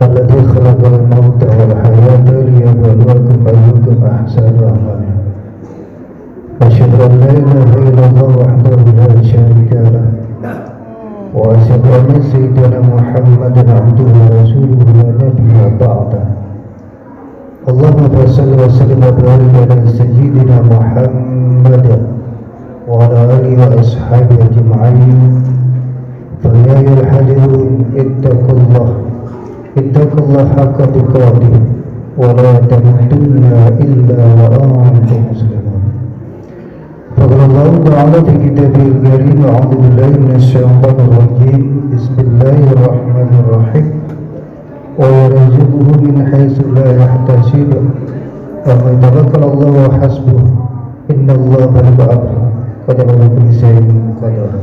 الذي خلق الموت والحياة ليبلوكم أيكم أحسن عملا أشهد أن لا إله إلا الله وحده لا شريك له وأشهد أن سيدنا محمدا عبده ورسوله لا نبي بعده اللهم صل وسلم وبارك على سيدنا محمد وعلى آله وأصحابه أجمعين فيا أيها الحاضرون اتقوا الله حق تقاته ولا تموتن إلا وأنتم مسلمون فقال الله تعالى في كتابه الكريم أعوذ بالله من الشيطان الرجيم بسم الله الرحمن الرحيم ويرزقه من حيث لا يحتسب ومن يتوكل على الله حسبه إن الله بالغ أمره قد كل شيء قدر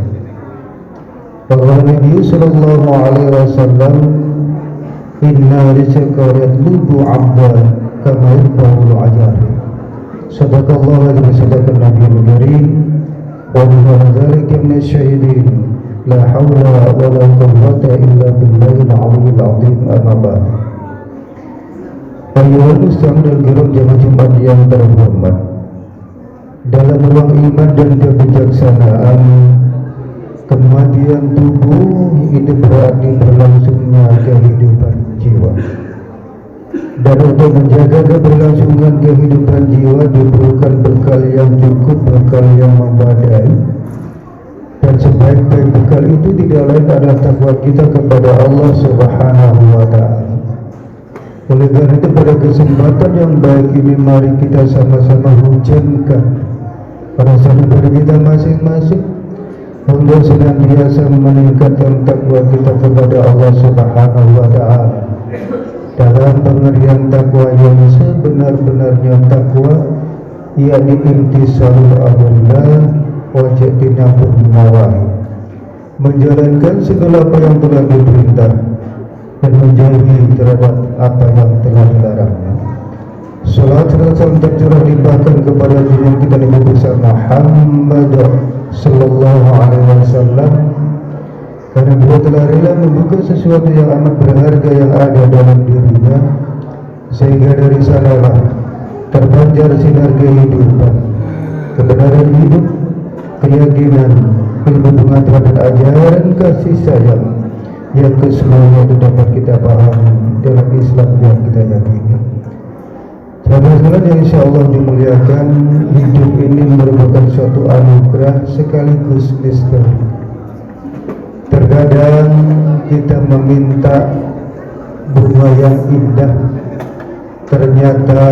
وقال النبي صلى الله عليه وسلم إن رزق يطلب عبدا كما يطلب العجل صدق الله وصدق النبي الكريم ونحن ذلك من الشهيدين لا حول ولا قوة إلا بالله العلي العظيم أما بعد Ayuhal Muslim dan Girum jamaah Jumat yang terhormat, dalam ruang iman dan kebijaksanaan, kematian tubuh itu berarti berlangsungnya kehidupan jiwa. Dan untuk menjaga keberlangsungan kehidupan jiwa diperlukan bekal yang cukup, bekal yang memadai. Dan sebaik-baik bekal itu tidak lain adalah takwa kita kepada Allah Subhanahu wa Ta'ala. Oleh karena itu pada kesempatan yang baik ini mari kita sama-sama hujankan perasaan diri kita masing-masing untuk senantiasa meningkatkan takwa kita kepada Allah Subhanahu wa Ta'ala. Dalam pengertian takwa yang sebenar-benarnya takwa, yakni imtisalul amrillah wa ijtinabun nawahi, menjalankan segala apa yang telah diperintah dan menjauhi terhadap apa yang telah dilarangnya. Salat dan salam tercurah limpahkan kepada junjungan kita Nabi besar Muhammad sallallahu alaihi wasallam, karena beliau telah rela membuka sesuatu yang amat berharga yang ada dalam dirinya, sehingga dari sanalah terpancar sinar kehidupan, kebenaran hidup, keyakinan, ilmu pengetahuan dan ajaran kasih sayang yang kesemuanya itu dapat kita pahami dalam Islam yang kita yakini. Sahabat-sahabat yang insya Allah dimuliakan, hidup ini merupakan suatu anugerah sekaligus misteri. Terkadang kita meminta bunga yang indah, ternyata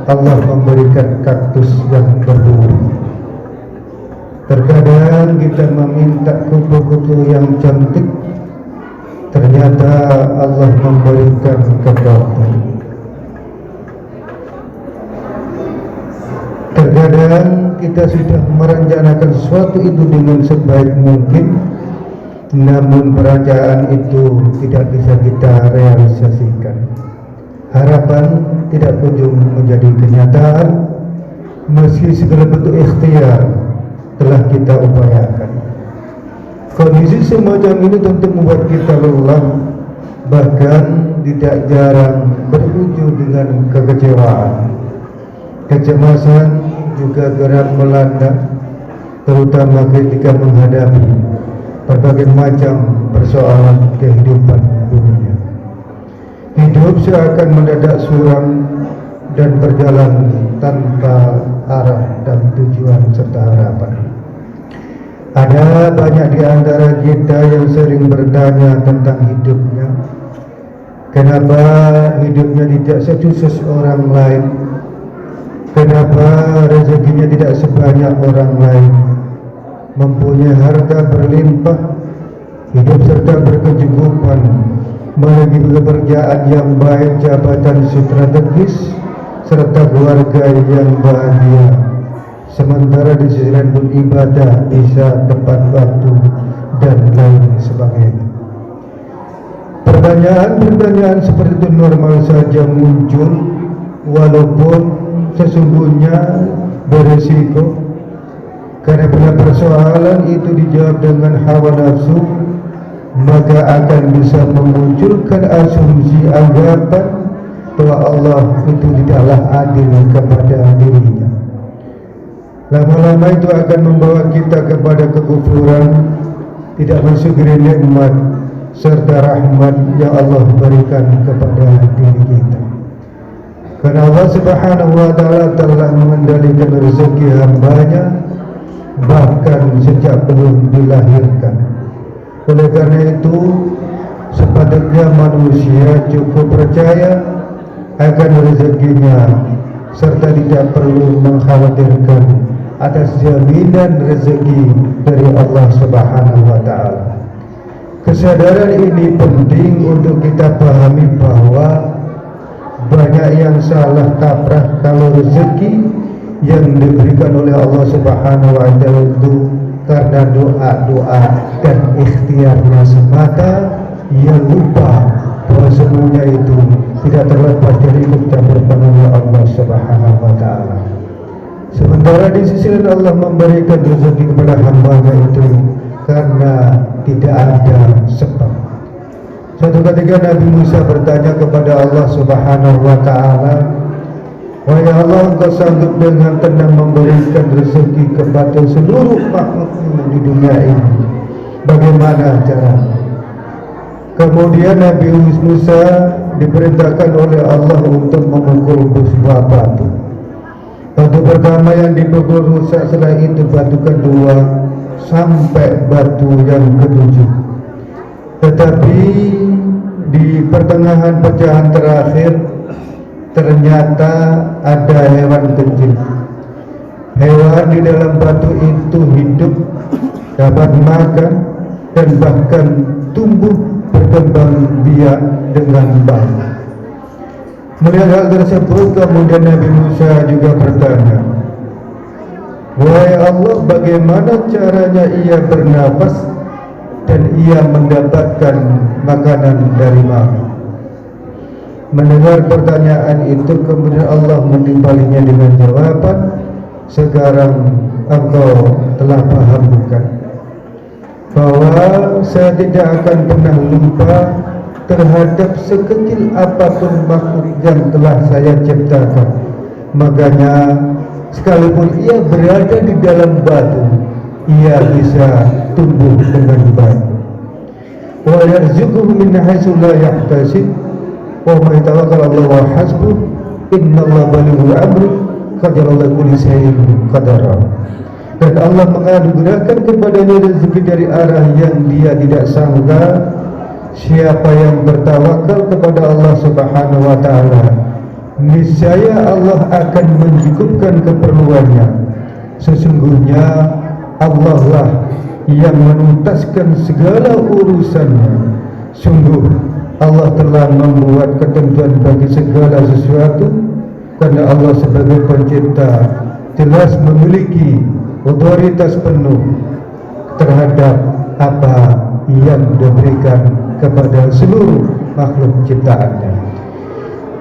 Allah memberikan kaktus yang berduri. Terkadang kita meminta kupu-kupu yang cantik, ternyata Allah memberikan kebaikan. Terkadang kita sudah merencanakan sesuatu itu dengan sebaik mungkin, namun perencanaan itu tidak bisa kita realisasikan. Harapan tidak kunjung menjadi kenyataan, meski segala bentuk ikhtiar telah kita upayakan. Kondisi semacam ini tentu membuat kita lelah, bahkan tidak jarang berujung dengan kekecewaan. Kecemasan juga kerap melanda, terutama ketika menghadapi berbagai macam persoalan kehidupan dunia. Hidup seakan mendadak suram dan berjalan tanpa arah dan tujuan serta harapan. Ada banyak di antara kita yang sering bertanya tentang hidupnya. Kenapa hidupnya tidak sesukses orang lain? Kenapa rezekinya tidak sebanyak orang lain? Mempunyai harta berlimpah, hidup serta berkecukupan, memiliki pekerjaan yang baik, jabatan strategis, serta keluarga yang bahagia. Sementara di sisi lain pun ibadah bisa tepat waktu dan lain sebagainya. Pertanyaan-pertanyaan seperti itu normal saja muncul, walaupun sesungguhnya berisiko, karena bila persoalan itu dijawab dengan hawa nafsu, maka akan bisa memunculkan asumsi anggapan bahwa Allah itu tidaklah adil kepada dirinya. Lama-lama itu akan membawa kita kepada kekufuran, tidak mensyukuri nikmat serta rahmat yang Allah berikan kepada diri kita. Karena Allah Subhanahu wa Ta'ala telah mengendalikan rezeki hambanya bahkan sejak belum dilahirkan. Oleh karena itu, sepatutnya manusia cukup percaya akan rezekinya serta tidak perlu mengkhawatirkan atas jaminan rezeki dari Allah Subhanahu wa Ta'ala. Kesadaran ini penting untuk kita pahami bahwa banyak yang salah kaprah kalau rezeki yang diberikan oleh Allah Subhanahu wa Ta'ala itu karena doa-doa dan ikhtiarnya semata, yang lupa bahwa semuanya itu tidak terlepas dari ikut campur tangannya Allah Subhanahu wa Ta'ala. Sementara di sisi lain Allah memberikan rezeki kepada hambanya itu karena tidak ada sebab. Suatu ketika Nabi Musa bertanya kepada Allah Subhanahu wa Ta'ala, wahai Allah, engkau sanggup dengan tenang memberikan rezeki kepada seluruh makhlukmu di dunia ini, bagaimana caranya? Kemudian Nabi Musa diperintahkan oleh Allah untuk memukul sebuah batu. Batu pertama yang dipukul rusak, setelah itu batu kedua, sampai batu yang ketujuh. Tetapi di pertengahan pecahan terakhir ternyata ada hewan kecil. Hewan di dalam batu itu hidup, dapat makan, dan bahkan tumbuh berkembang biak dengan baik. Melihat hal tersebut, kemudian Nabi Musa juga bertanya, wahai Allah, bagaimana caranya ia bernafas dan ia mendapatkan makanan dari mana? Mendengar pertanyaan itu, kemudian Allah menimpalinya dengan jawaban, sekarang engkau telah paham bukan? Bahwa saya tidak akan pernah lupa terhadap sekecil apapun makhluk yang telah saya ciptakan. Makanya sekalipun ia berada di dalam batu, ia bisa tumbuh dengan baik. Wa yarzuquhu min haitsu la yahtasib, wa may tawakkal 'ala Allah hasbuh, innallaha balighul amri, qad ja'ala kulli shay'in qadara. Dan Allah menganugerahkan kepadanya rezeki dari arah yang dia tidak sangka. Siapa yang bertawakal kepada Allah Subhanahu wa Ta'ala, niscaya Allah akan mencukupkan keperluannya. Sesungguhnya Allah lah yang menuntaskan segala urusannya. Sungguh Allah telah membuat ketentuan bagi segala sesuatu, karena Allah sebagai pencipta jelas memiliki otoritas penuh terhadap apa yang diberikan kepada seluruh makhluk ciptaannya.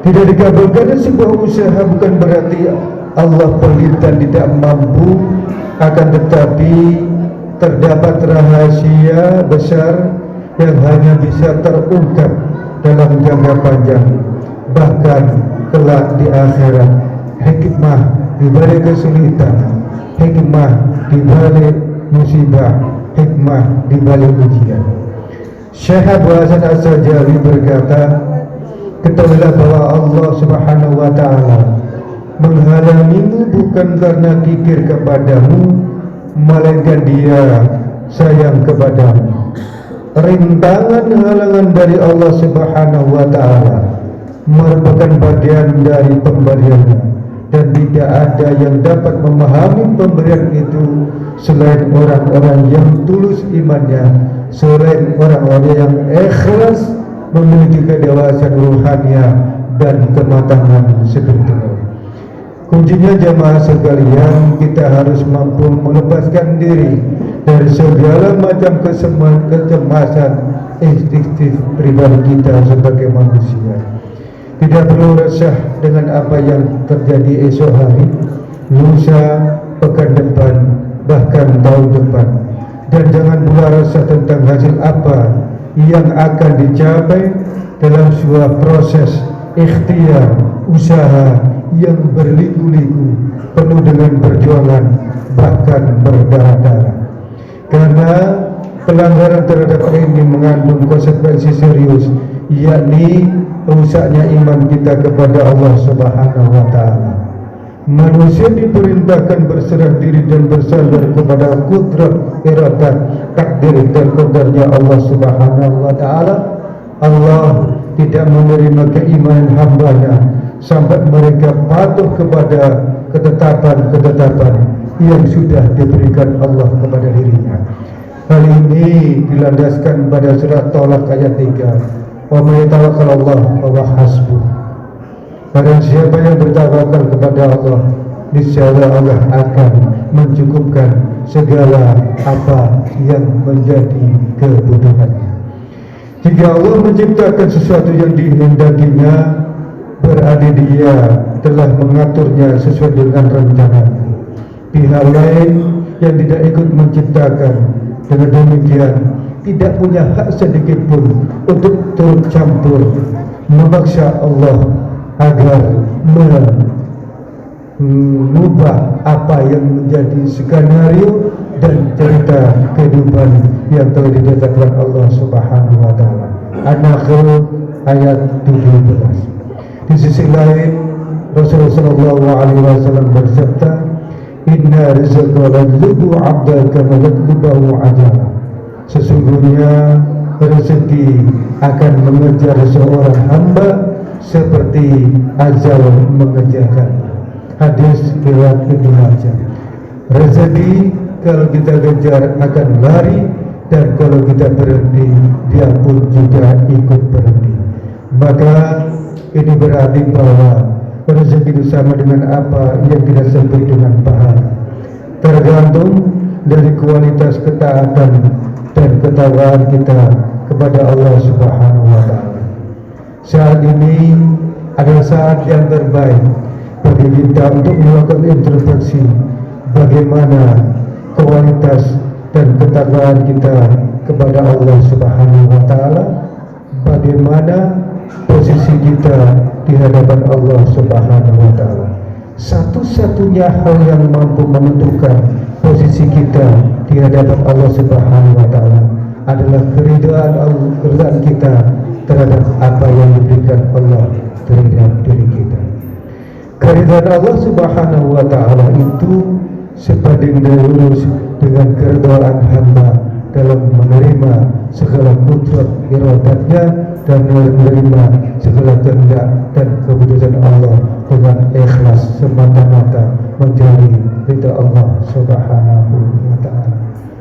Tidak dikabulkan sebuah usaha bukan berarti Allah pelit dan tidak mampu, akan tetapi terdapat rahasia besar yang hanya bisa terungkap dalam jangka panjang, bahkan kelak di akhirat. Hikmah di balik kesulitan, hikmah di balik musibah, hikmah di balik ujian. Syekh Abu Hasan As-Sajawi berkata, ketahuilah bahwa Allah Subhanahu wa Ta'ala menghalangimu bukan karena kikir kepadamu, melainkan Dia sayang kepadamu. Rintangan halangan dari Allah Subhanahu wa Ta'ala merupakan bagian dari pemberiannya, dan tidak ada yang dapat memahami pemberian itu selain orang-orang yang tulus imannya, selain orang-orang yang ikhlas memiliki kedewasaan ruhaniah dan kematangan spiritual. Kuncinya jamaah sekalian, kita harus mampu melepaskan diri dari segala macam kecemasan insting pribadi kita sebagai manusia. Tidak perlu resah dengan apa yang terjadi esok hari, lusa, pekan depan, bahkan tahun depan. Dan jangan pula resah tentang hasil apa yang akan dicapai dalam sebuah proses ikhtiar usaha yang berliku-liku, penuh dengan perjuangan, bahkan berdarah-darah. Karena pelanggaran terhadap ini mengandung konsekuensi serius, yakni rusaknya iman kita kepada Allah Subhanahu wa Ta'ala. Manusia diperintahkan berserah diri dan bersandar kepada kudrat, iradat, takdir dan qadarnya Allah Subhanahu wa Ta'ala. Allah tidak menerima keimanan hambanya sampai mereka patuh kepada ketetapan-ketetapan yang sudah diberikan Allah kepada dirinya. Hal ini dilandaskan pada surat Tolak ayat 3. Wa may tawakkalallah fahuwa hasbuh. Barang siapa yang bertawakal kepada Allah, niscaya Allah akan mencukupkan segala apa yang menjadi kebutuhannya. Jika Allah menciptakan sesuatu yang dihendakinya, berarti Dia telah mengaturnya sesuai dengan rencananya. Pihak lain yang tidak ikut menciptakan, dengan demikian tidak punya hak sedikit pun untuk turut campur memaksa Allah agar mengubah apa yang menjadi skenario dan cerita kehidupan yang telah ditetapkan Allah Subhanahu wa Ta'ala. An-Nahl ayat 17. Di sisi lain, Rasulullah sallallahu alaihi wasallam bersabda, "Inna rizqa la yudhu 'abda kama yadlubahu ajala." Sesungguhnya rezeki akan mengejar seorang hamba seperti ajal mengejarkan. Hadis riwayat Ibnu Majah. Rezeki kalau kita kejar akan lari, dan kalau kita berhenti dia pun juga ikut berhenti. Maka ini berarti bahwa rezeki itu sama dengan apa yang kita sebut dengan pahala, tergantung dari kualitas ketaatan dan ketakwaan kita kepada Allah Subhanahu wa Ta'ala. Saat ini adalah saat yang terbaik bagi kita untuk melakukan introspeksi bagaimana kualitas dan ketakwaan kita kepada Allah Subhanahu wa Ta'ala, bagaimana posisi kita di hadapan Allah Subhanahu wa Ta'ala. Satu-satunya hal yang mampu menentukan posisi kita di hadapan Allah Subhanahu wa Ta'ala adalah keridhaan kita terhadap apa yang diberikan Allah terhadap diri kita. Keridhaan Allah Subhanahu wa Ta'ala itu sebanding lurus dengan keridhaan hamba dalam menerima segala kudrat iradatnya dan menerima segala kehendak dan keputusan Allah dengan ikhlas semata-mata mencari ridha Allah Subhanahu wa Ta'ala.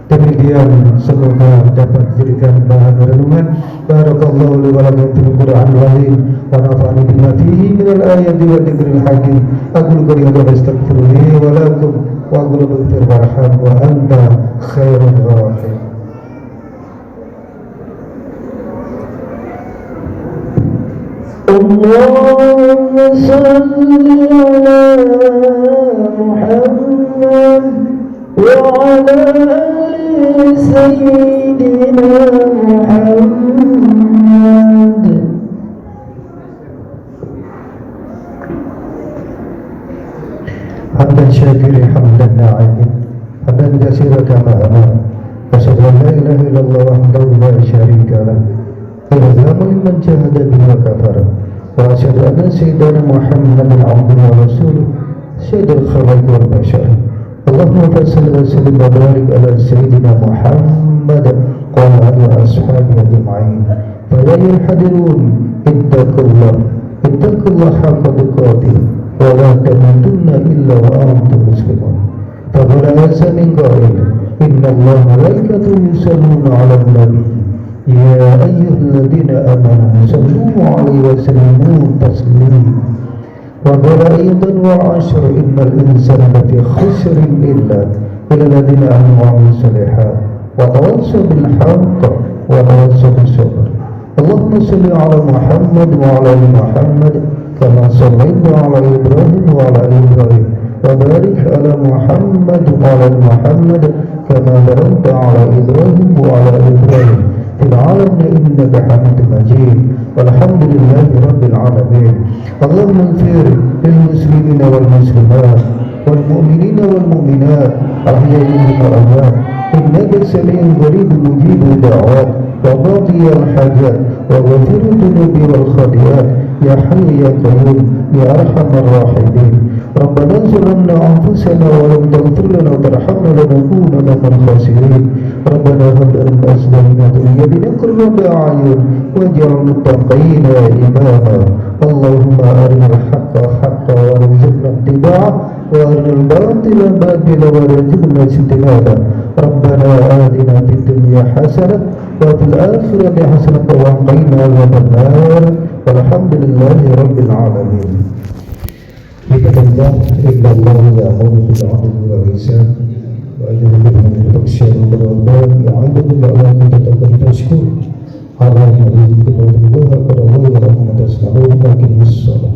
Demikian semoga dapat dijadikan bahan renungan. Barakallahu li wa lakum fil Qur'anil azim wa nafa'ani bima fihi minal ayati wa dzikril hakim. Aqulu qawli hadza wa astaghfirullaha wa lakum wa aqulu bighfir warham wa anta khairur rahim. Allahumma salli ala Muhammad wa ala ali sayyidina Muhammad. Hamdan syakiri hamdan na'imin hamdan katsira kama amara. Asyhadu an la ilaha illallah wahdahu la syarika lah. Ilzamu liman jahada bihi wa kafara. Wa asyhadu anna sayyidina Muhammadan abduhu wa rasuluh sayyidul khalaiqi wal bashar. Allahumma salli wa sallim wa barik ala sayyidina Muhammad wa ala alihi wa ashabihi ajma'in. Fa ya ayyuhal ittaqullah haqqa tuqatih wa la tamutunna illa wa antum muslimun. Fa qala azza min qail inna Allaha wa malaikatahu yusalluna 'alan nabiy. Ya ayyuhalladzina amanu sallu 'alaihi wa sallimu taslima. Wa qala aidan wa 'ashra innal insana lafi khusrin illa alladzina amanu wa 'amilus shalihat wa tawassaw bil haqq wa tawassaw bis sabr. Allahumma salli 'ala Muhammad wa 'ala ali Muhammad kama shallaita 'ala Ibrahim wa 'ala ali Ibrahim wa barik 'ala Muhammad wa 'ala ali Muhammad kama barakta 'ala Ibrahim wa 'ala ali Ibrahim في العالمين إنك حميد مجيد والحمد لله رب العالمين. اللهم اغفر للمسلمين والمسلمات والمؤمنين والمؤمنات الأحياء منهم والأموات إنك سميع قريب مجيب الدعوات وقاضي الحاجات وغفر الذنوب والخطيئات يا حي يا قيوم يا أرحم الراحمين. ربنا ظلمنا أنفسنا ولم تغفر لنا وترحمنا لنكونن من الخاسرين. ربنا هب لنا من أزواجنا وذرياتنا قرة أعين واجعل المتقين إماما. اللهم أرنا الحق حقا وارزقنا اتباعه وأرنا الباطل باطلا وارزقنا اجتنابه. ربنا آتنا في الدنيا حسنة وفي الآخرة حسنة وقنا عذاب النار والحمد لله رب العالمين. Ibadallah illallah ya'muru bil 'adli wal ihsan wa yanha 'anil fahsya'i wal munkar ya'idhukum la'allakum tashkurun. Ala nabiyyina wa ala alihi wa sahbihi wa sallam.